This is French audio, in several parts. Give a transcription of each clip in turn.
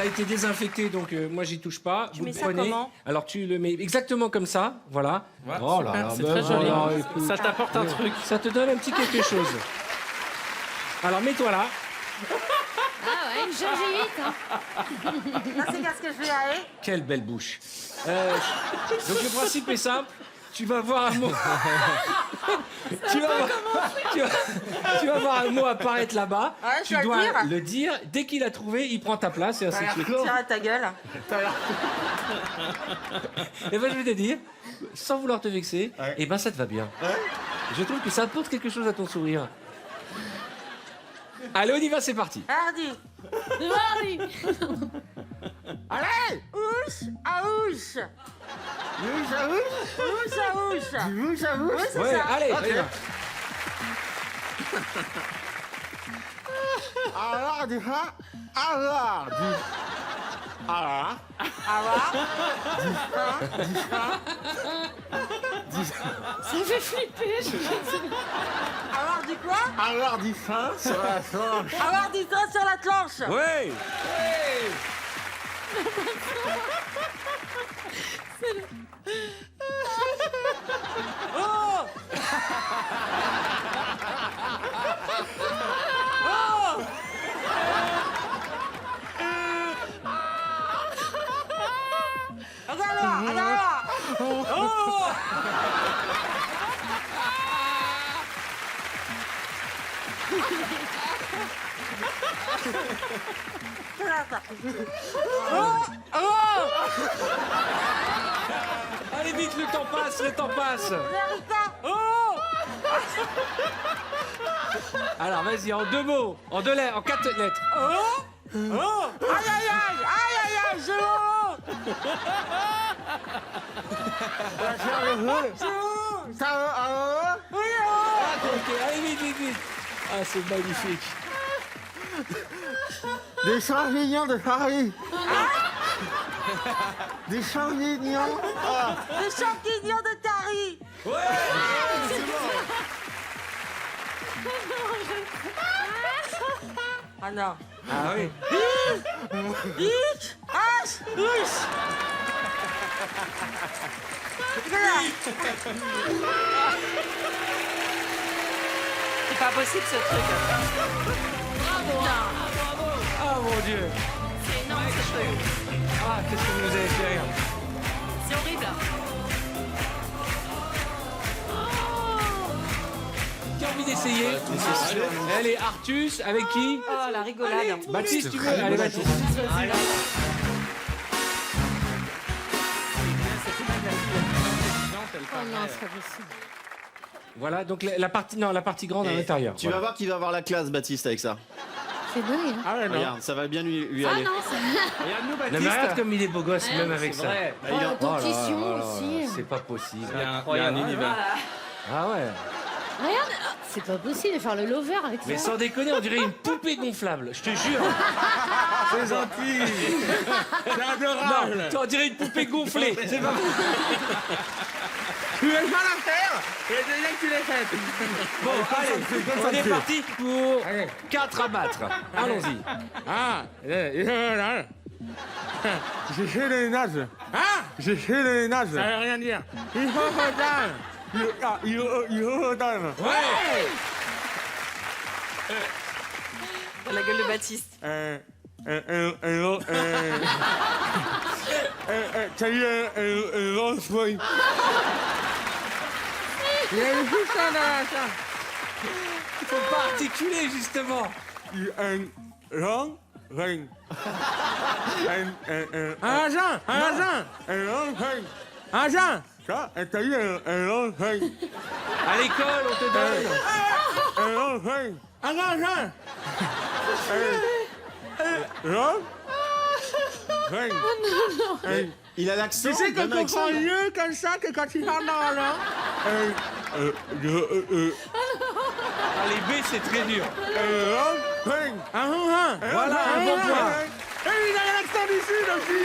Ça a été désinfecté, donc moi j'y touche pas. Tu Vous mets le ça prenez. comment? Alors tu le mets exactement comme ça, voilà. Oh là là, C'est ben très joli. voilà, écoute. Ça t'apporte un truc. Ça te donne un petit quelque chose. Alors mets-toi là. Ah ouais, une gingivite. Hein. Ça, c'est qu'est-ce que je vais aller? Quelle belle bouche. Donc le principe est simple. Tu vas voir un mot. tu vas voir un mot apparaître là-bas. Ouais, je tu dois dois le le dire. Dès qu'il a trouvé, il prend ta place et ainsi de suite. Tire à ta gueule. Et ben je vais te dire, sans vouloir te vexer, et ben ça te va bien. Je trouve que ça apporte quelque chose à ton sourire. Allez, on y va, c'est parti. Hardy. Mardi. Allez. Ouche à ouche. Ouche à ouche. Ouche à ouche. Ouche à ouche. Oui, c'est Ouais, ça. allez, Ok. allez. Alors, du chat. Alors, du. Alors. Ça me fait flipper. Avoir du quoi? Alors, du chat sur la planche. Avoir du train sur la planche. Ouais. Regarde-moi, regarde-moi. Regarde ça. Allez vite, le temps passe, le temps passe. J'arrive pas. Alors vas-y, en deux mots, en deux lettres, en quatre lettres. Aïe, aïe, aïe, aïe, aïe, aïe, je honte. Ça va, Oui, oh. Ok, allez vite, vite, vite. Ah, c'est magnifique. des champignons de Paris. Des champignons. Des champignons de Tari. Ah non. Ah oui. Ich, H, Russe. C'est pas possible ce truc. Ah mon Dieu. C'est énorme ce truc. Ah, qu'est-ce que vous nous avez fait rire. C'est horrible. Qui a envie d'essayer? Allez, Artus, avec qui? Oh la rigolade. Baptiste, tu veux? Allez, Baptiste. Oh non, c'est pas possible. Voilà, donc la partie grande à Et l'intérieur. Tu vas voir qu'il va avoir la classe, Baptiste, avec ça. C'est dingue. Hein. Ah ouais, non. Regarde, ça va bien lui Ah aller. non, c'est... Regarde-nous, Non Baptiste. mais regarde comme il est beau gosse, Ouais, même avec C'est ça. vrai. Bah, il a- Oh, la dentition aussi. C'est pas possible. Il y a un univers. Ah ouais. Regarde, c'est pas possible de faire le lover avec Mais ça. sans déconner, on dirait une poupée gonflable, je te jure. C'est gentil. C'est adorable. Non, on dirait une poupée gonflée. C'est pas Tu veux pas la faire? Et déjà que tu l'as faite. bon, allez, on est parti pour Allez. 4 à battre. Allons-y. Ah, là. J'ai fait le ménage. Ah, j'ai fait le ménage. Ça veut rien dire. Il faut redame. Il faut redame. Ouais. La gueule de Baptiste. T'as eu un long feuille. Il y a une puce dans la chambre. Faut pas articuler justement. Un long feuille. Un agent. Un long feuille. Agent. Ça, t'as eu un long feuille. À l'école, on te donne. Un long feuille. Un agent. Long feuille. Il a l'accent. Tu sais qu'on même accent. comprend mieux comme ça que quand il parle dans la Allez, B, c'est très dur. Voilà, un bon point. Et il a l'accent du sud aussi.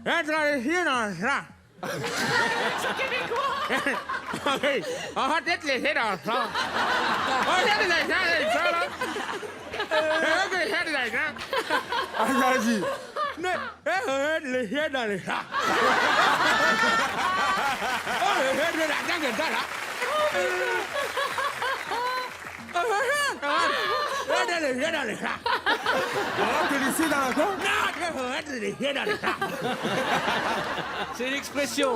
Être ici dans ça. C'est québécois. Oui, on va peut-être laisser dans ça. On va laisser dans ça, là. On va laisser vas-y. Les chiens dans les chats. Oh, les chiens de la gang est là. Les chiens dans les chats. On va te laisser dans la cour? Non, les chiens dans les chats. C'est l'expression.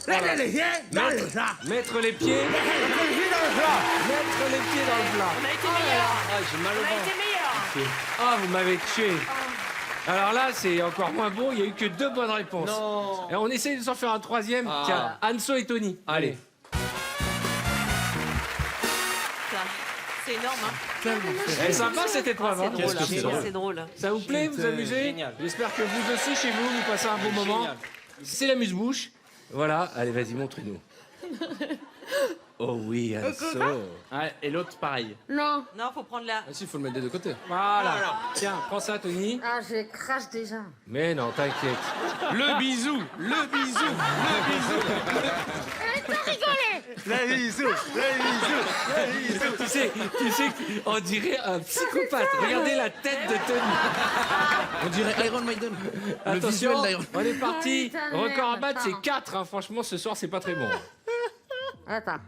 Les chiens dans les chats. Mettre les pieds. Les chiens dans les chats. Mettre les pieds dans le plat. On a été meilleurs. Ah, j'ai mal au On a été ventre. meilleurs. Ah, vous m'avez tué. Alors là, c'est encore moins bon. Il n'y a eu que 2 bonnes réponses. Non. Et on essaye de s'en faire un troisième. Ah. Tiens, Anso et Tony. Allez. C'est énorme, hein. Elle est sympa cette épreuve. C'est Hein. drôle, que c'est drôle. c'est drôle. Ça vous plaît, vous amusez? génial. J'espère que vous aussi, chez vous, vous passez un bon moment. Génial. C'est l'amuse-bouche. Voilà. Allez, vas-y, montrez-nous. Oh oui, Anso. Et l'autre, pareil. Non. Non, faut prendre la... Ah si, faut le mettre des deux côtés. Voilà. Tiens, prends ça, Tony. Ah, je crache déjà. Mais non, t'inquiète. Le bisou. Le bisou. Le bisou. Tu sais, on dirait un psychopathe. Regardez la tête de Tony. On dirait Iron Maiden. Le Attention, visuel d'Iron. on est parti. Ah, putain, Record à merde, battre, c'est attends. 4. Hein. Franchement, ce soir, c'est pas très bon. Attends.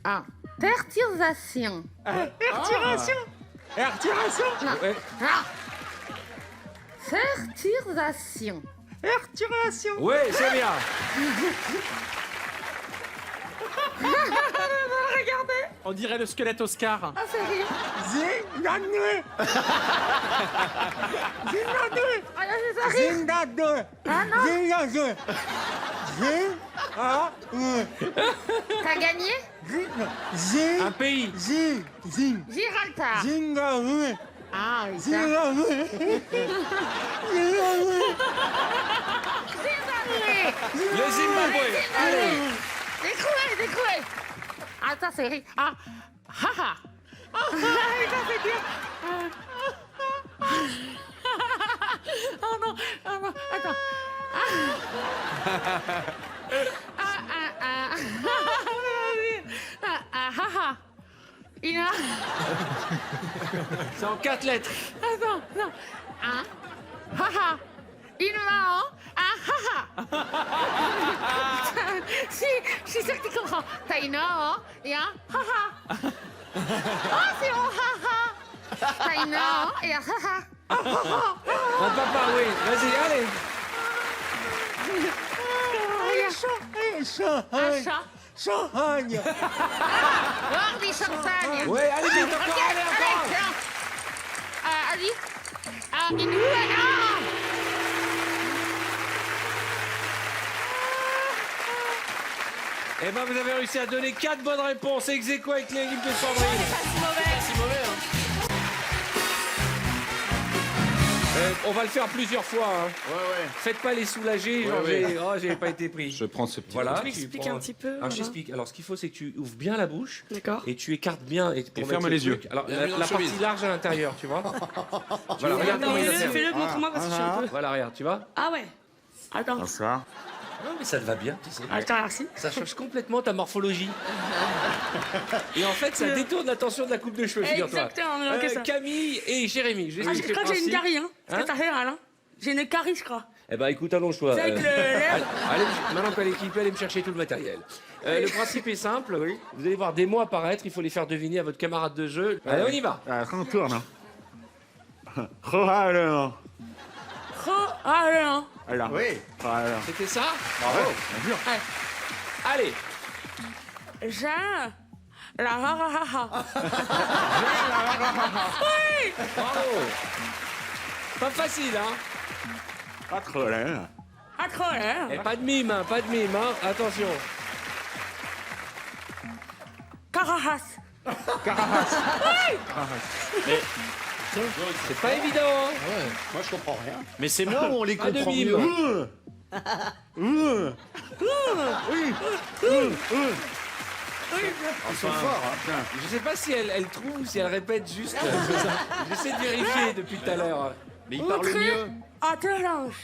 Ah. Perturbation. Retiration. Ouais. Ah. Perturbation. Ouais, c'est bien. On dirait le squelette Oscar. Ah, c'est rire. Zingane. Ah, là, c'est ça rire. Zingane. Ah non. Zingane. T'as gagné Un pays. Gibraltar. Zingane. Ah, oui, ça. Zingane. Zimbabwe. Le Zimbabwe. Allez. Découé. Ah, ça, c'est rire. Ah. Ha, ha. Ah, ça, c'est bien. Oh non, attends. Il a... C'est en 4 lettres. Attends, non. Ah. Haha. Il a... Ah, haha. Si, je suis sûre que tu comprends. T'as une A, et un haha. Ah, c'est bon, haha. T'as une A, et un haha. Un papa, oui. Vas-y, allez. Un chat. Champagne. Voir du champagne. Ouais, allez, vite, Ok, encore, allez, encore. tiens. Allez. Une Eh ben, vous avez réussi à donner 4 bonnes réponses. Ex aequo avec l'équipe de Sandrine. On va le faire plusieurs fois. Hein. Ouais. Faites pas les soulager. Genre, j'ai pas été pris. Je prends ce petit. Voilà. Tu m'expliques un petit peu, Alors, voilà. je t'explique. Alors, ce qu'il faut, c'est que tu ouvres bien la bouche. D'accord. Et tu écartes bien. Et, pour ferme mettre les le yeux. truc. Alors, Bien la mis dans la partie chemise. large à l'intérieur, tu vois. Voilà, regarde comment il a fait. Fais-le, montre-moi parce que je suis un peu... Voilà, regarde, tu vois. Ah ouais. Attends. Non, mais ça te va bien, tu sais. Attends, merci. Ça change complètement ta morphologie. Et en fait, ça détourne l'attention de la coupe de cheveux, figure-toi. Exactement, ok, ça. Camille et Jérémy. Je vais Ah, je expliquer crois le que j'ai une principe. carie, hein. C'est ta réelle, hein. J'ai une carie, je crois. Eh ben, écoute, allonge-toi. C'est avec le lèvre. Maintenant qu'elle est équipée, allez me chercher tout le matériel. Le principe est simple. Vous allez voir des mots apparaître. Il faut les faire deviner à votre camarade de jeu. Allez, on y va. On tourne. Rohan. Ah, Alors. Oui. Alors. C'était ça Bravo. Bien sûr. Allez. J'ai la ha ha ha ha. Bravo. Pas facile, hein. Pas trop là. Ah, trop, hein. Et pas de mime, hein. Pas de mime, hein. Attention. Carajas. C'est pas évident, hein. Moi, je comprends rien. Mais c'est moi où on les Pas de comprend mime. mieux. Ils sont forts, hein. Je sais pas si elle trouve ou si elle répète juste. J'essaie de vérifier depuis tout à l'heure. Mais ils parlent mieux. Attelance.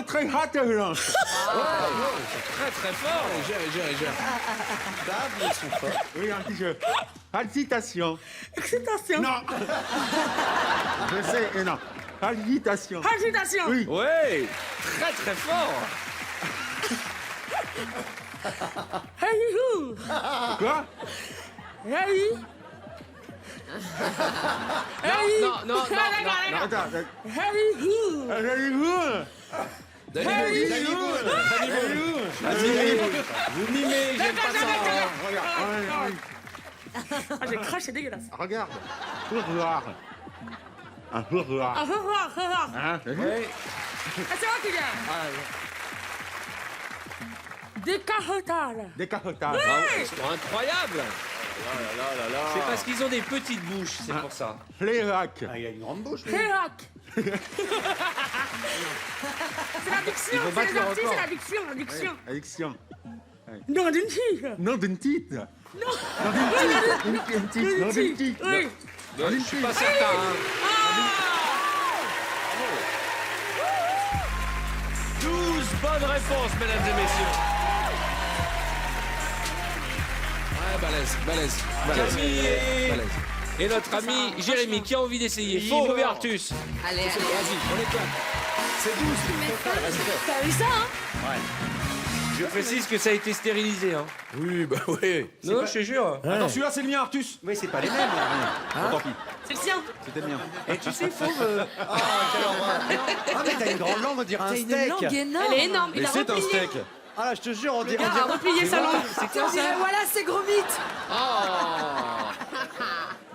Très intelligent. Très très fort. Ils sont forts. Oui, un petit jeu. Agitation. Excitation. Non. Je sais, mais non. Agitation. Agitation. Oui. Ouais, très très fort. Hey, hou. Quoi? Hey. Hey. Non, non, non, non, non. Attends. Hey, hou. Allez-vous? Donnez-vous, donnez-vous, donnez-vous. Vas-y, vous mimez, j'aime pas ça. Regarde. Ah, j'ai craché, c'est dégueulasse. Regarde. Fouroir. Un fouroir. Ah, revoir. Hein? T'as vu? Ouais. Ah, c'est moi qui gagne. Décarotage. Décapotage. Ils sont incroyables. C'est parce qu'ils ont des petites bouches, c'est pour ça. Flérac. Créac. C'est l'addiction, Ils vont c'est battre les le artistes, record. c'est l'addiction, l'addiction. Addiction. Non, d'une fille. Nom d'une titre. Non. Une titre. Nom d'une titre. Oui. Je suis pas certain. Hein. 12 bonnes réponses, mesdames et messieurs. Ouais, balèze. Camille et notre ami Jérémy qui a envie d'essayer. Fauve et Artus. Allez, allez. Vas-y, on éclate. C'est 12. T'as vu ça, hein? Je précise que ça a été stérilisé. Hein. Oui, bah oui. Non, je te jure. Attends, celui-là, c'est le mien, Artus. Oui, c'est pas les mêmes. Là. Tant pis. C'est le sien. C'était le mien. Et tu sais, Fauve. Ah, mais t'as une grande langue, on dirait un T'as une steak. langue énorme. Elle est énorme. Il Mais a c'est un replié. steak. Ah, je te jure, on dirait. Il a replié sa langue. C'est quoi ça? Voilà, c'est gros mythe.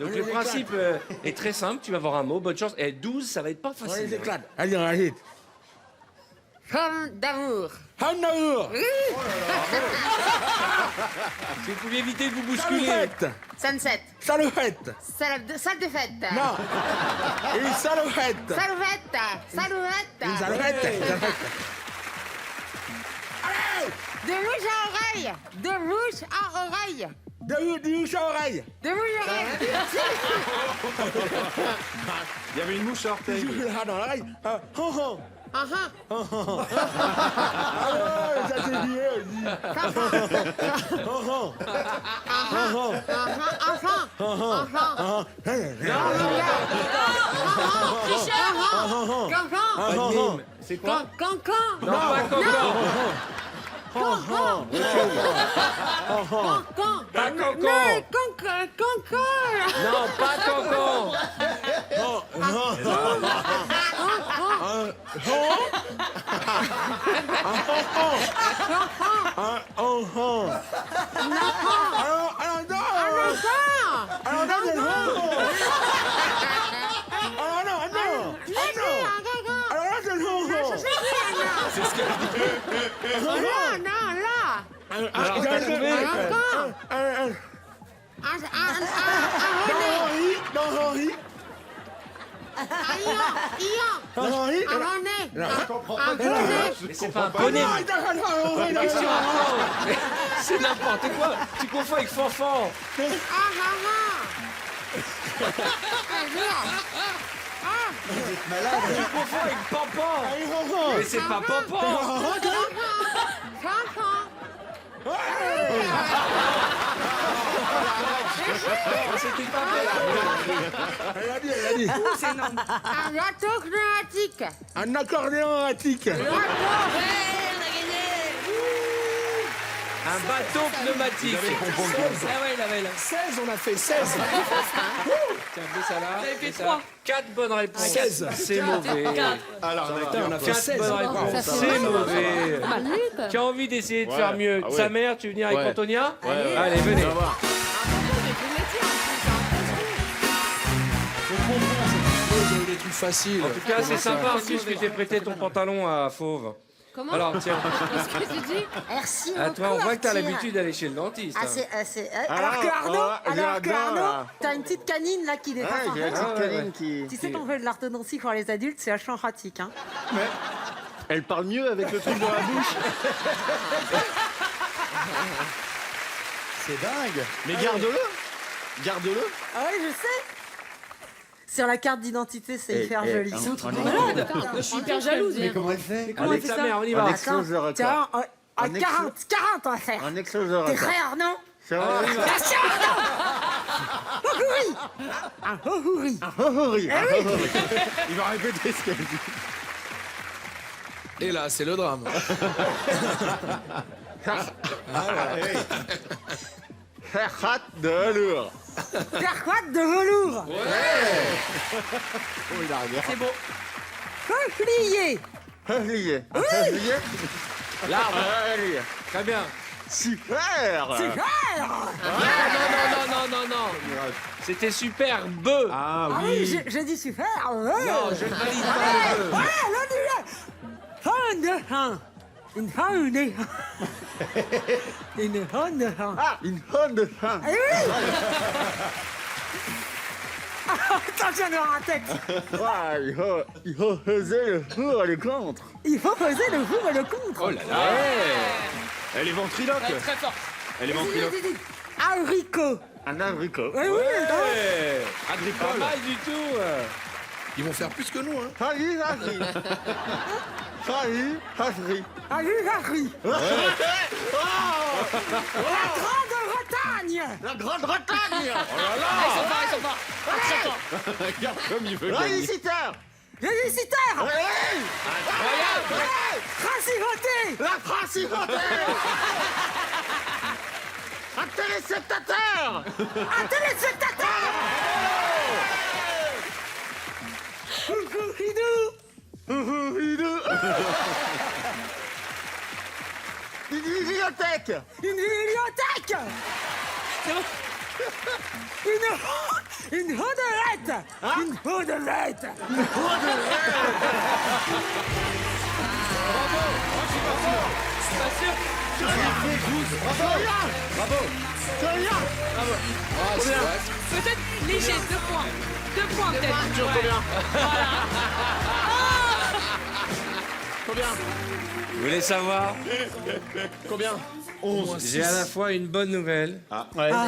Donc le principe est très simple. Tu vas avoir un mot. Bonne chance. Et 12, ça va être pas facile. les éclate. Allez, on agite. Femme d'amour. Hanaour. Si vous pouviez éviter de vous bousculer. Salouette. Sunset. Salouette. Salle de fête. Non. Une salouette. Salouette. Une salouette. De rouge à oreille. De rouge à oreille. De bouche à oreille. De rouge à oreille. Il y avait une mouche à orteil. Ah, dans l'oreille. Ah, oh, oh. Ah, Ah, ça c'est bien aussi. Oh, oh. Bonne mime. C'est quoi? Cancan. Non, pas Cancan. Cancan. Pas Cancan. Cancan. Non, pas Cancan. Oh, oh. Alors, non. Alors, non, non. Alors, non, non. Alors, là, c'est non. C'est ce qu'elle dit. Alors, t'as trouvé? Mais c'est pas un poney. Qu'est-ce que tu racontes? C'est n'importe quoi. Tu confonds avec Fanfan. Tu confonds avec Pampan. Mais c'est pas Pampan. C'était pas vrai. Elle a dit. Un gâteau pneumatique. Un accordéon attique. Un bateau pneumatique. Ah ouais, il avait là. 16, on a fait 16. Tiens, mets ça là. Vous avez fait mets ça. 3. 4 bonnes réponses. 16. C'est mauvais. Alors, On a fait 4 16. bonnes réponses. C'est mauvais. Tu as envie d'essayer de faire mieux. Ah ouais. Sa mère, tu veux venir avec Ouais. Antonia? Ouais. Allez, venez. On va voir. J'ai eu des trucs faciles. En tout cas, c'est sympa, Artus, que tu aies prêté ton pantalon à Fauve. Comment? Alors, tiens, Qu'est-ce que tu dis? Merci à beaucoup, toi, on voit que t'as Arthur. l'habitude d'aller chez le dentiste. Ah, hein. alors que Arnaud, j'adore. t'as une petite canine là qui dépasse. Ouais, j'ai la petite ouais, canine ouais. qui. Tu sais qu'on fait de l'orthodontie pour les adultes, c'est vachement pratique. Hein. Elle parle mieux avec le truc dans la bouche. C'est dingue. Mais garde-le. Garde-le. Ah ouais, je sais. Sur la carte d'identité, c'est hyper joli. Je suis hyper jalouse. Comment elle fait? Avec sa mère, on y va. Un exploseur. Tiens, à Un 40 on va faire. Un exploseur. T'es prêt, Arnaud? Ça va? On y va. Un hohouri. Un hohouri. Un oui. hohouri. Il va répéter ce qu'elle dit. Et là, c'est le drame. Ferhat de velours. Carquois de velours. Oh, il a rien. C'est beau. Peuplier. Peuplier. Un peuplier. L'arbre. Peuplier. Très bien. Super. Super. Non. C'était superbe. Ah Ah oui, j'ai dit super. Ouais. Non, je ne valide pas le bœuf. Ouais, Une honde. Une honde. Ah, une honte de faim. Eh oui. Attends, j'en ai en tête. Ouais, il faut peser le pour et le contre. Il faut peser le pour et le contre. Oh là là. Elle est ventriloque. Très fort. Elle est ventriloque. Haricot. Un abricot. Oui, oui, Pas mal du tout. Ils vont faire plus que nous, hein. Salut, Harry. Salut, Harry. Harry. La Grande-Bretagne. La Grande-Bretagne. Ils sont forts. Très forts. Regarde comme il veut gagner. Rélicitaire. Rélicitaire. Principauté. La principauté. Un téléspectateur. Un téléspectateur. Une bibliothèque. Une bibliothèque. Une hodelette. Une hodelette. Peut-être léger, 2 points. 2 points peut-être. Ouais. Voilà. Vous voulez savoir? Combien? J'ai à la fois une bonne nouvelle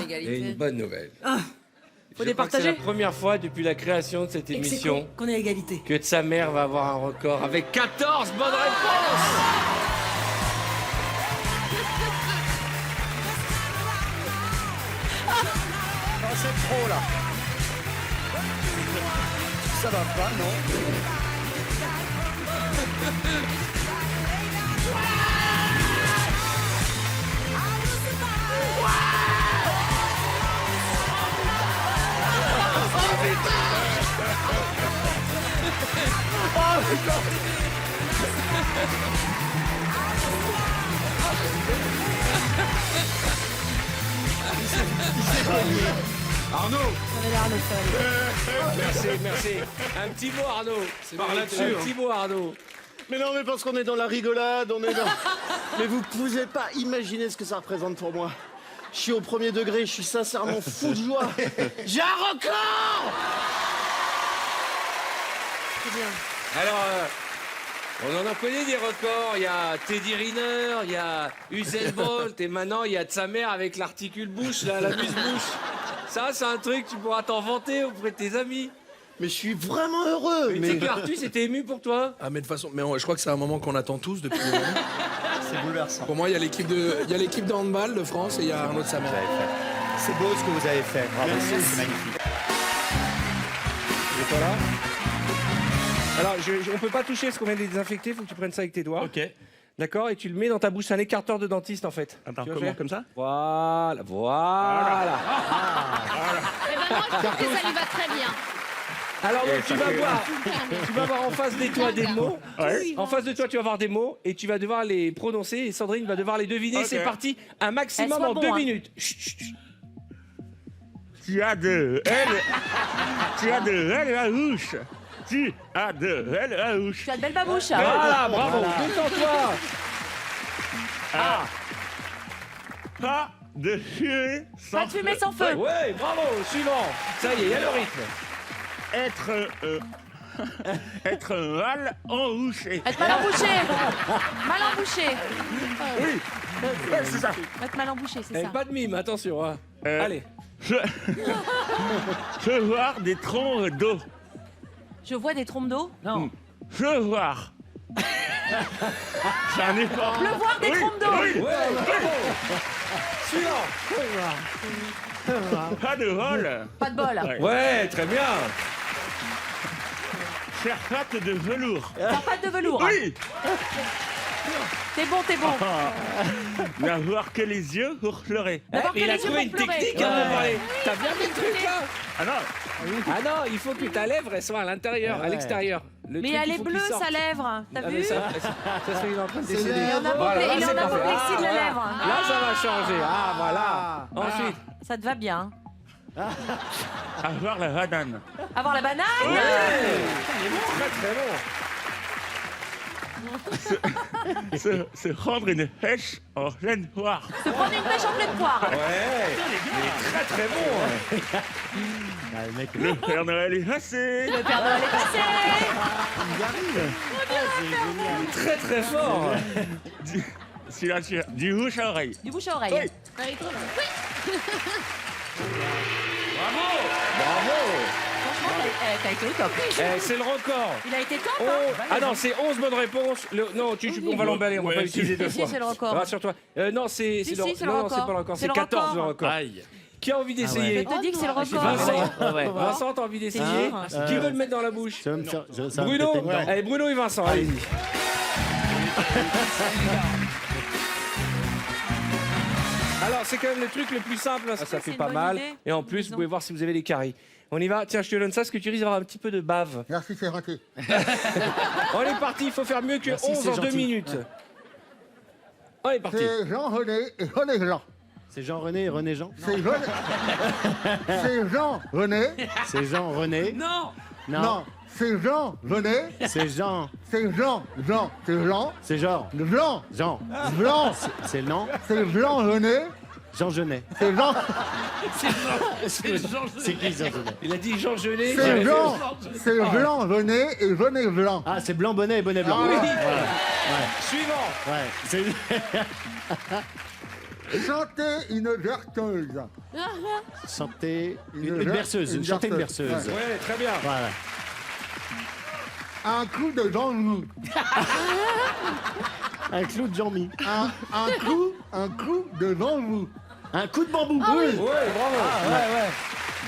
et une bonne nouvelle. Faut Je crois que c'est départager. la première fois depuis la création de cette émission Qu'on est à égalité. que sa mère va avoir un record avec 14 bonnes réponses. C'est trop là. Ça va pas, non? Arnaud. Merci. Un petit mot Arnaud. Par là-dessus, Un hein. petit mot Arnaud. Mais non, mais parce qu'on est dans la rigolade, on est dans... Mais vous pouvez pas imaginer ce que ça représente pour moi. Je suis au premier degré, je suis sincèrement fou de joie. J'ai un record. Alors, on en connaît des records. Il y a Teddy Riner, il y a Usain Bolt, et maintenant il y a de sa mère avec l'articule-bouche, là, la muse-bouche. Ça, c'est un truc que tu pourras t'en vanter auprès de tes amis. Mais je suis vraiment heureux. Mais tu sais que Arthur, c'était ému pour toi. Ah, mais de toute façon, je crois que c'est un moment qu'on attend tous depuis. C'est bouleversant. Pour moi, il y a l'équipe de handball de France et il y a Arnaud de sa mère. C'est beau ce que vous avez fait. Bravo, c'est magnifique. Et toi là. Alors, on peut pas toucher ce qu'on vient de les désinfecter, faut que tu prennes ça avec tes doigts. Ok. D'accord? Et tu le mets dans ta bouche, c'est un écarteur de dentiste en fait. Attends, Tu vas comment, faire comme ça? Voilà. Eh ben moi, je trouve que ça lui va très bien. Alors donc, tu vas voir en face de toi des mots. En face de toi, tu vas voir des mots et tu vas devoir les prononcer et Sandrine va devoir les deviner. Ok. C'est parti, un maximum Sois en bon, 2 hein. minutes. Chut, chut, chut. Tu as de elle. Tu as de elle la bouche. Tu as de elle la bouche. Tu as de belles babouches. Voilà, bravo, détends-toi. Pas de fumée sans Pas de fumée sans feu. Ouais, bravo, suivant. Ça y est, il y a le rythme. être mal embouché. Être mal embouché. Mal embouché. Oui, ouais, c'est ça. Être mal embouché, c'est Et ça. pas de mime, attention. Hein. Allez. Je voir des troncs d'eau. Je vois des trompes d'eau. Non. Je voir. C'est un effort. Pleuvoir des trompes d'eau. Oui. Ouais, bravo. Suivant. Pas de vol. Pas de bol. Ouais, très bien. Serpate de velours. Pas de velours. Oui. T'es bon, t'es bon. N'avoir que les yeux pour pleurer. D'abord, Il a quel trouvé est une pour pleurer. technique à me parler. T'as bien fait le truc là. Ah non. Ah non, il faut que ta lèvre elle soit à l'intérieur, à l'extérieur. Le Mais truc, elle il est faut bleue, qu'il sorte. sa lèvre. T'as Ah, mais vu? ça il est en train de décéder. Il en a Voilà, là, il en c'est a parfait. apoplexie de la voilà. lèvre. Là, ça va changer. Ah, voilà. Ensuite. Ça te va bien. Avoir la banane. Avoir la banane. Très très bon. Se rendre une pêche en pleine poire. Se prendre une pêche en pleine poire. Ouais. Il est très très bon. Le Père Noël est passé. Le Père Noël est passé. Très très fort. Du bouche à oreille. Du bouche à oreille. Oui. Bravo. Franchement, t'as été au top. C'est le record. Il a été top, Oh, hein? ah non, c'est 11 bonnes réponses. Non, on va l'emballer, on va Ouais, pas l'utiliser deux Si, fois. c'est le record. Rassure-toi. Non, c'est Si, le si, c'est le non, record. c'est pas le record, C'est c'est le 14 le record. record. Aïe. Qui a envie d'essayer Je te dis que c'est le record. Vincent, t'as envie d'essayer dur. Qui veut le mettre dans la bouche Ça va me faire. ça va me Bruno péter dedans. Allez, Bruno et Vincent, allez-y. Alors, c'est quand même le truc le plus simple, hein, ça c'est fait une pas bonne mal. idée. Et en plus, vous pouvez voir si vous avez les caries. On y va. Tiens, je te donne ça, parce que tu risques d'avoir un petit peu de bave. Merci, c'est raté. On est parti, il faut faire mieux que Merci, 11 c'est en 2 gentil. minutes. On est parti. C'est Jean-René et René Jean. C'est Jean-René et René Jean. C'est René. C'est Jean-René. C'est Jean-René. Non. Non, c'est Jean-René. C'est Jean. C'est Jean. Jean. C'est Jean. C'est Jean. Le blanc. Jean. Blanc. C'est le nom. C'est Jean-René. Jean Genet. C'est Jean. C'est qui Jean Genet? Il a dit Jean Genet. C'est Jean. C'est Blanc René et René Blanc. Ah, c'est blanc bonnet et bonnet blanc. Ah oui. Suivant. Ouais. C'est... Chantez une verteuse. Chanter une Une berceuse. Chanter une berceuse. Ouais. Ouais, très bien. Voilà. Un coup de Jean-Loup. Un clou de Jean-Mi. Un coup de Jean-Loup. Un coup de bambou. Ouais, bravo.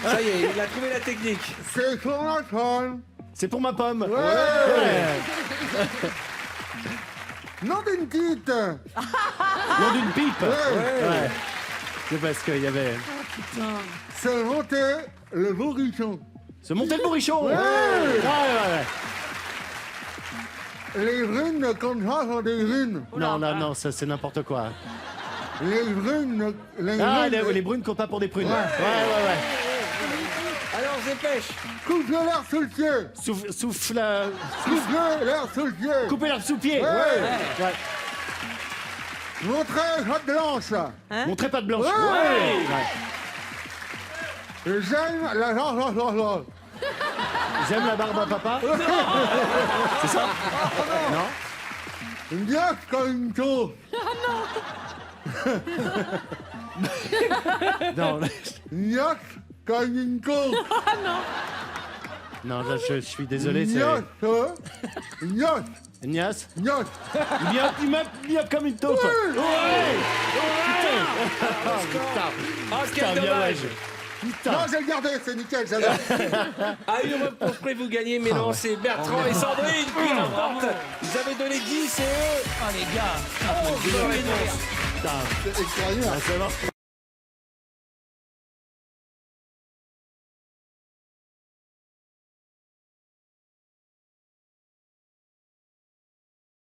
Ça y est, il a trouvé la technique. C'est sur la toile. C'est pour ma pomme. Ouais. Nom d'une petite. Nom d'une pipe. Ouais. C'est parce qu'il y avait... C'est monter le bourrichon. Se monter le bourrichon. Ouais. Ouais. Les runes comme ça sont des runes. Non, ça c'est n'importe quoi. Les runes. Ah, runes. les brunes qu'on pas pour des prunes. Ouais. Ouais. Alors, dépêche. Coupe l'air sous le pied. Souffle... Coupe l'air sous le pied. Couper l'herbe sous pied. Ouais. Montrez votre blanche. Montrer pas de blanche. Ouais. Ouais. J'aime la genre. J'aime la barbe à papa. C'est ça? Non. Une gaffe comme une tour. Non. Une gaffe comme une tour. Non, là, je suis désolé. C'est... Ignace. Ignace. Ignace. Il m'a comme une taupe. Ah, quel Putain, bien dommage. ouais. Putain. Non, j'ai le gardé, c'est nickel, ça va. À une réponse près, vous gagnez, mais non, c'est Bertrand et Sandrine qui l'emportent. Ils avaient donné 10 et eux. Oh les gars. 11 réponses. Putain. C'est extraordinaire. Ah, c'est bon.